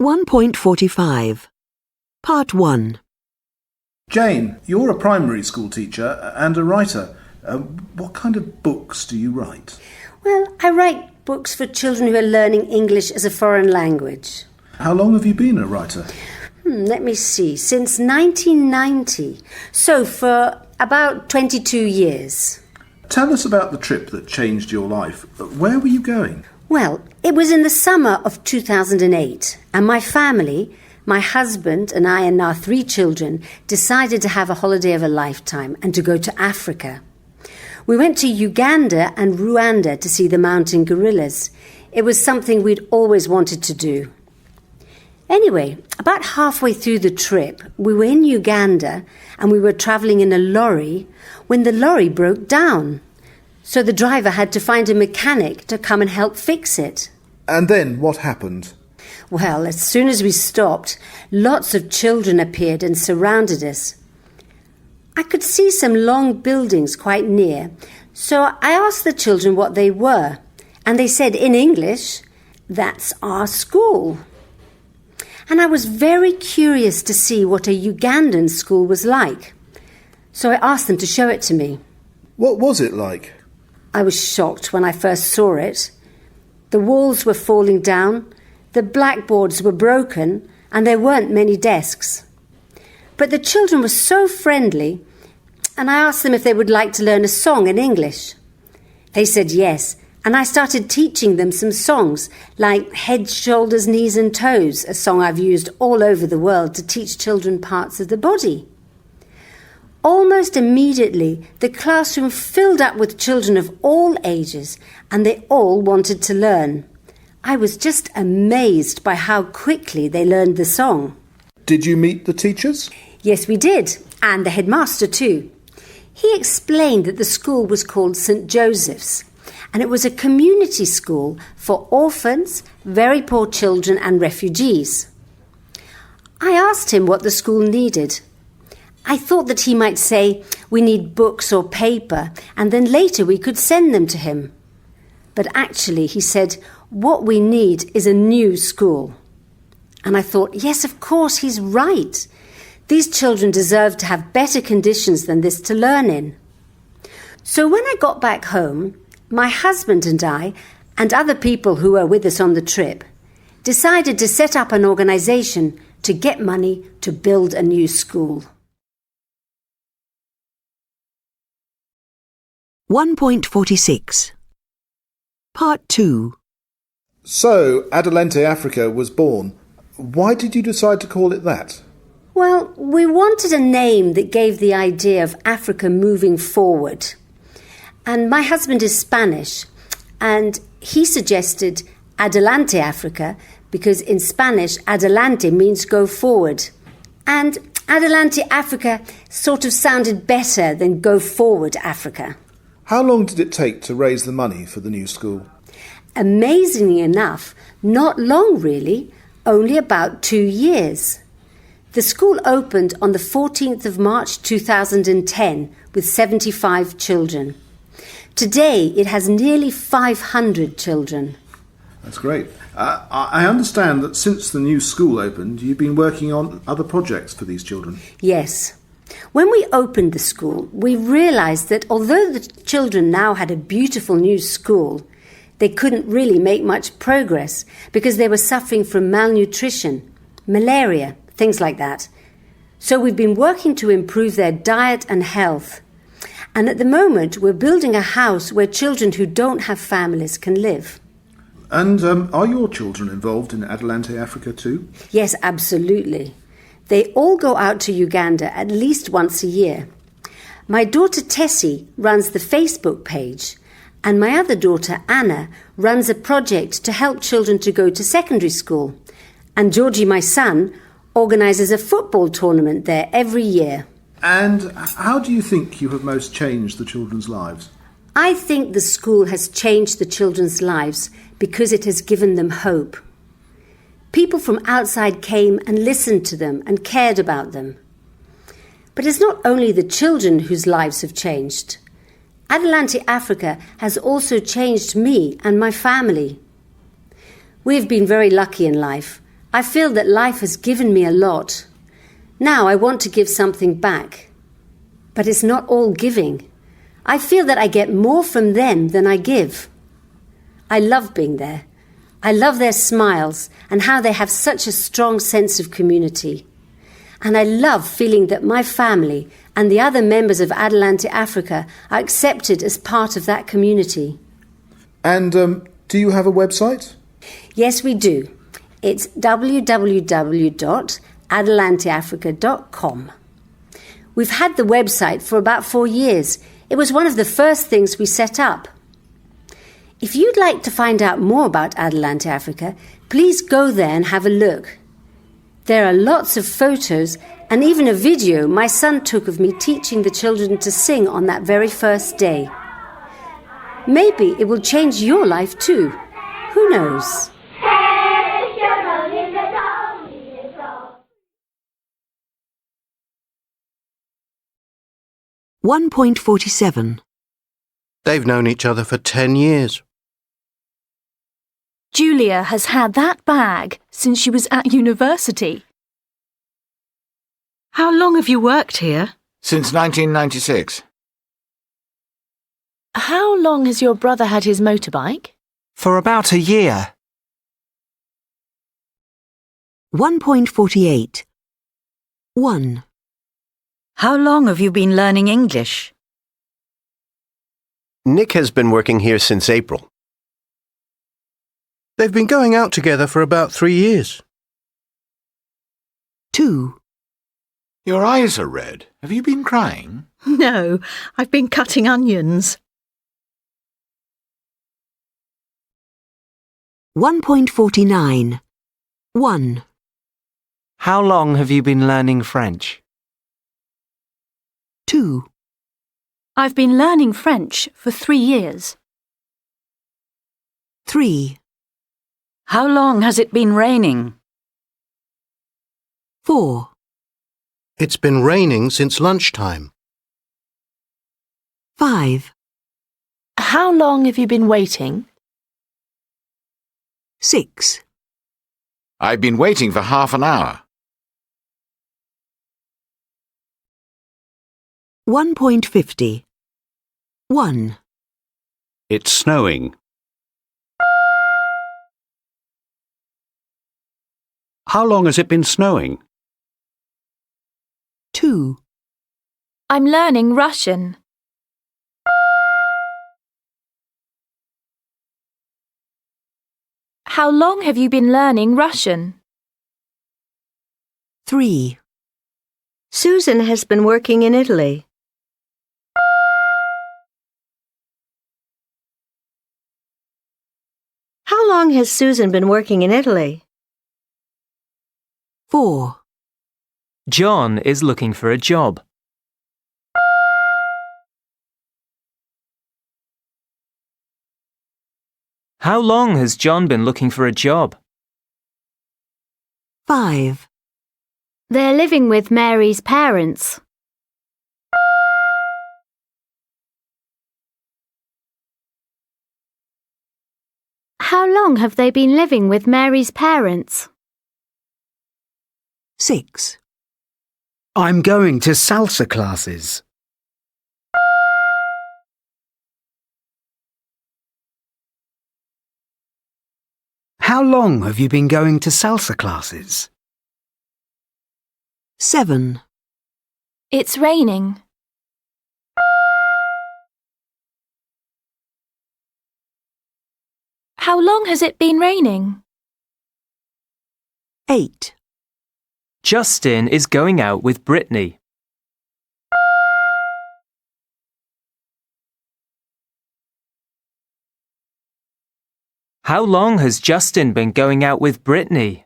1.45 Part 1. Jane, you're a primary school teacher and a writer. What kind of books do you write? Well, I write books for children who are learning English as a foreign language. How long have you been a writer? Let me see, since 1990. So for about 22 years. Tell us about the trip that changed your life. Where were you going? Well, it was in the summer of 2008, and my family, my husband and I and our 3 children, decided to have a holiday of a lifetime and to go to Africa. We went to Uganda and Rwanda to see the mountain gorillas. It was something we'd always wanted to do. Anyway, about halfway through the trip, we were in Uganda and we were travelling in a lorry when the lorry broke down. So the driver had to find a mechanic to come and help fix it. And then what happened? Well, as soon as we stopped, lots of children appeared and surrounded us. I could see some long buildings quite near, so I asked the children what they were, and they said in English, "That's our school." And I was very curious to see what a Ugandan school was like, so I asked them to show it to me. What was it like? I was shocked when I first saw it. The walls were falling down, the blackboards were broken, and there weren't many desks. But the children were so friendly, and I asked them if they would like to learn a song in English. They said yes, and I started teaching them some songs, like Head, Shoulders, Knees and Toes, a song I've used all over the world to teach children parts of the body. Almost immediately, the classroom filled up with children of all ages, and they all wanted to learn. I was just amazed by how quickly they learned the song. Did you meet the teachers? Yes, we did, and the headmaster too. He explained that the school was called St. Joseph's, and it was a community school for orphans, very poor children and refugees. I asked him what the school needed. I thought that he might say, "We need books or paper," and then later we could send them to him. But actually, he said, "What we need is a new school." And I thought, yes, of course, he's right. These children deserve to have better conditions than this to learn in. So when I got back home, my husband and I, and other people who were with us on the trip, decided to set up an organisation to get money to build a new school. 1.46 Part 2. So, Adelante Africa was born. Why did you decide to call it that? Well, we wanted a name that gave the idea of Africa moving forward. And my husband is Spanish, and he suggested Adelante Africa because in Spanish, adelante means go forward. And Adelante Africa sort of sounded better than go forward Africa. How long did it take to raise the money for the new school? Amazingly enough, not long really, only about 2 years. The school opened on the 14th of March 2010 with 75 children. Today it has nearly 500 children. That's great. I understand that since the new school opened, you've been working on other projects for these children. Yes. When we opened the school, we realised that although the children now had a beautiful new school, they couldn't really make much progress because they were suffering from malnutrition, malaria, things like that. So we've been working to improve their diet and health. And at the moment, we're building a house where children who don't have families can live. And are your children involved in Adelante Africa too? Yes, absolutely. They all go out to Uganda at least once a year. My daughter Tessie runs the Facebook page, and my other daughter Anna runs a project to help children to go to secondary school. And Georgie, my son, organises a football tournament there every year. And how do you think you have most changed the children's lives? I think the school has changed the children's lives because it has given them hope. People from outside came and listened to them and cared about them. But it's not only the children whose lives have changed. Adelante Africa has also changed me and my family. We have been very lucky in life. I feel that life has given me a lot. Now I want to give something back. But it's not all giving. I feel that I get more from them than I give. I love being there. I love their smiles and how they have such a strong sense of community. And I love feeling that my family and the other members of Adelante Africa are accepted as part of that community. And do you have a website? Yes, we do. It's www.adelanteafrica.com. We've had the website for about 4 years. It was one of the first things we set up. If you'd like to find out more about Adelante Africa, please go there and have a look. There are lots of photos and even a video my son took of me teaching the children to sing on that very first day. Maybe it will change your life too. Who knows? 1.47. They've known each other for 10 years. Julia has had that bag since she was at university. How long have you worked here? Since 1996. How long has your brother had his motorbike? For about a year. 1.48. 1. How long have you been learning English? Nick has been working here since April. They've been going out together for about 3 years. 2. Your eyes are red. Have you been crying? No, I've been cutting onions. 1.49. 1. How long have you been learning French? 2. I've been learning French for 3 years. 3. How long has it been raining? 4. It's been raining since lunchtime. 5. How long have you been waiting? 6. I've been waiting for half an hour. 1.50. 1. It's snowing. How long has it been snowing? 2. I'm learning Russian. How long have you been learning Russian? 3. Susan has been working in Italy. How long has Susan been working in Italy? 4. John is looking for a job. How long has John been looking for a job? 5. They're living with Mary's parents. How long have they been living with Mary's parents? 6. I'm going to salsa classes. How long have you been going to salsa classes? 7. It's raining. How long has it been raining? 8. Justin is going out with Brittany. How long has Justin been going out with Brittany?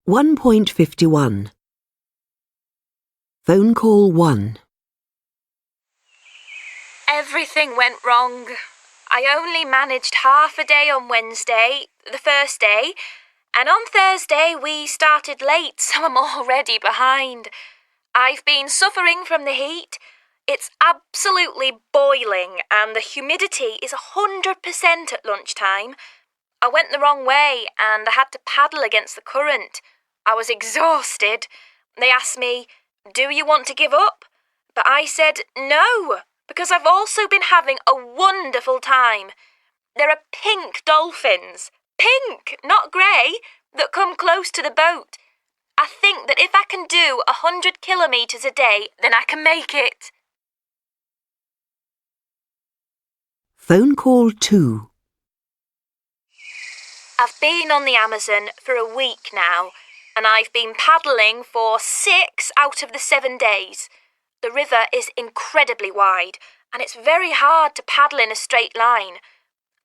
1.51. Phone call 1. Everything went wrong. I only managed half a day on Wednesday, the first day, and on Thursday we started late, so I'm already behind. I've been suffering from the heat. It's absolutely boiling and the humidity is 100% at lunchtime. I went the wrong way and I had to paddle against the current. I was exhausted. They asked me, "Do you want to give up?" But I said no, because I've also been having a wonderful time. There are pink dolphins, pink, not grey, that come close to the boat. I think that if I can do 100 kilometres a day, then I can make it. Phone call 2. I've been on the Amazon for a week now, and I've been paddling for 6 out of the 7 days. The river is incredibly wide, and it's very hard to paddle in a straight line.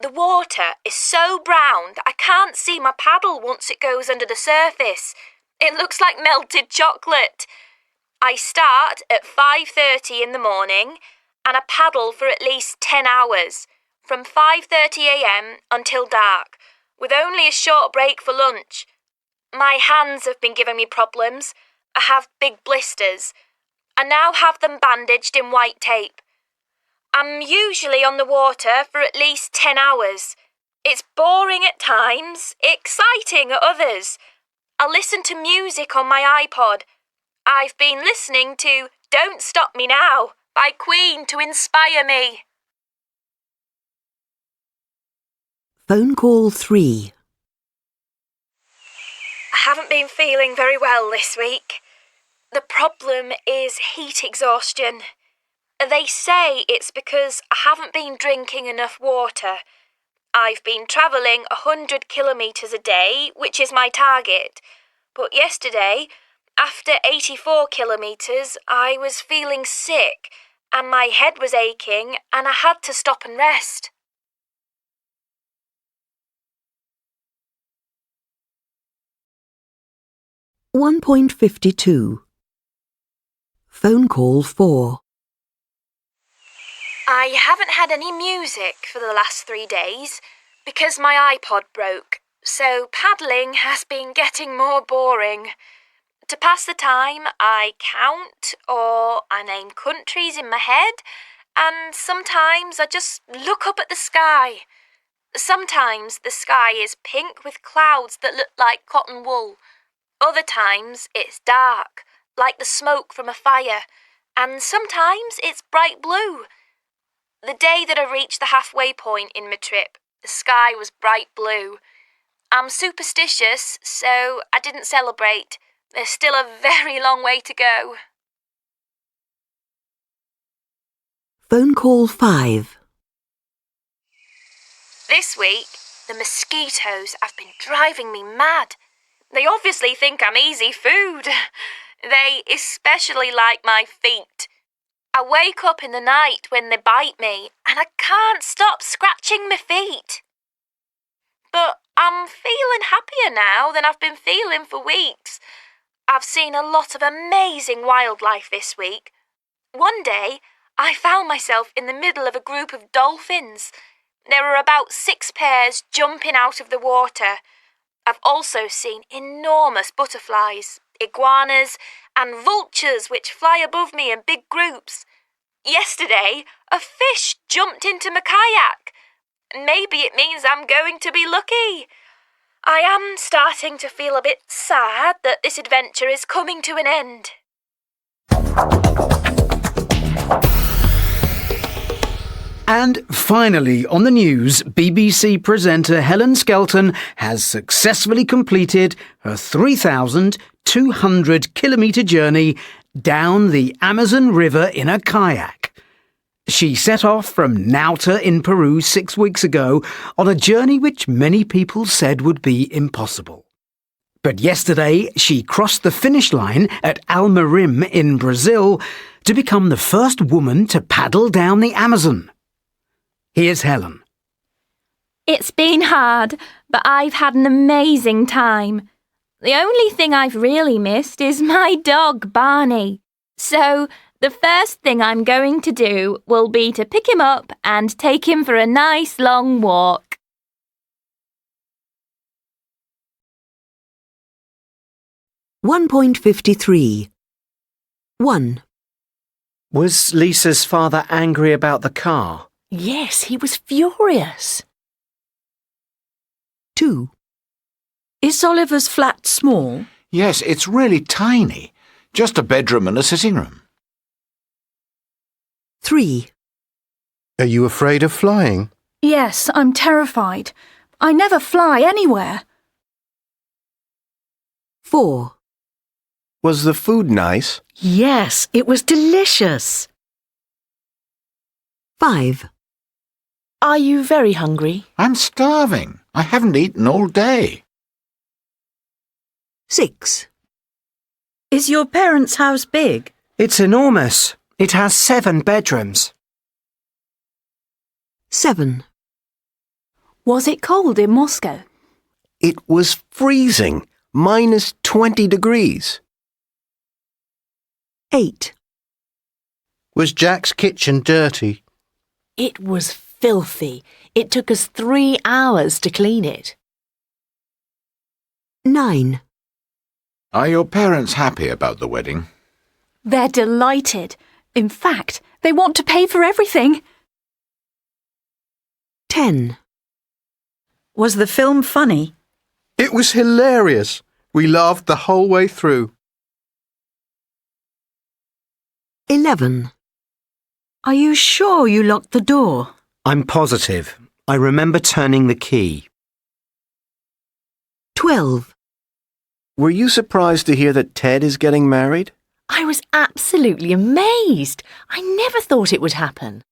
The water is so brown that I can't see my paddle once it goes under the surface. It looks like melted chocolate. I start at 5:30 in the morning, and I paddle for at least 10 hours, from 5:30 a.m. until dark, with only a short break for lunch. My hands have been giving me problems. I have big blisters. I now have them bandaged in white tape. I'm usually on the water for at least 10 hours. It's boring at times, exciting at others. I listen to music on my iPod. I've been listening to Don't Stop Me Now by Queen to inspire me. Phone call 3. I haven't been feeling very well this week. The problem is heat exhaustion. They say it's because I haven't been drinking enough water. I've been travelling 100 kilometres a day, which is my target. But yesterday, after 84 kilometres, I was feeling sick and my head was aching and I had to stop and rest. (1.52). Phone call 4. I haven't had any music for the last 3 days because my iPod broke, so paddling has been getting more boring. To pass the time, I count or I name countries in my head, and sometimes I just look up at the sky. Sometimes the sky is pink with clouds that look like cotton wool. Other times it's dark, like the smoke from a fire, and sometimes it's bright blue. The day that I reached the halfway point in my trip, the sky was bright blue. I'm superstitious, so I didn't celebrate. There's still a very long way to go. Phone call 5. This week, the mosquitoes have been driving me mad. They obviously think I'm easy food. They especially like my feet. I wake up in the night when they bite me and I can't stop scratching my feet. But I'm feeling happier now than I've been feeling for weeks. I've seen a lot of amazing wildlife this week. One day, I found myself in the middle of a group of dolphins. There were about 6 pairs jumping out of the water. I've also seen enormous butterflies, iguanas, and vultures which fly above me in big groups. Yesterday, a fish jumped into my kayak. Maybe it means I'm going to be lucky. I am starting to feel a bit sad that this adventure is coming to an end. And finally, on the news, BBC presenter Helen Skelton has successfully completed her 3,200-kilometre journey down the Amazon River in a kayak. She set off from Nauta in Peru 6 weeks ago on a journey which many people said would be impossible. But yesterday, she crossed the finish line at Almarim in Brazil to become the first woman to paddle down the Amazon. Here's Helen. It's been hard, but I've had an amazing time. The only thing I've really missed is my dog, Barney. So, the first thing I'm going to do will be to pick him up and take him for a nice long walk. (1.53). 1. Was Lisa's father angry about the car? Yes, he was furious. 2. Is Oliver's flat small? Yes, it's really tiny. Just a bedroom and a sitting room. 3. Are you afraid of flying? Yes, I'm terrified. I never fly anywhere. 4. Was the food nice? Yes, it was delicious. 5. Are you very hungry? I'm starving. I haven't eaten all day. 6. Is your parents' house big? It's enormous. It has 7 bedrooms. 7. Was it cold in Moscow? It was freezing. -20 degrees. 8. Was Jack's kitchen dirty? It was filthy. It took us 3 hours to clean it. 9. Are your parents happy about the wedding? They're delighted. In fact, they want to pay for everything. 10. Was the film funny? It was hilarious. We laughed the whole way through. 11. Are you sure you locked the door? I'm positive. I remember turning the key. 12. Were you surprised to hear that Ted is getting married? I was absolutely amazed. I never thought it would happen.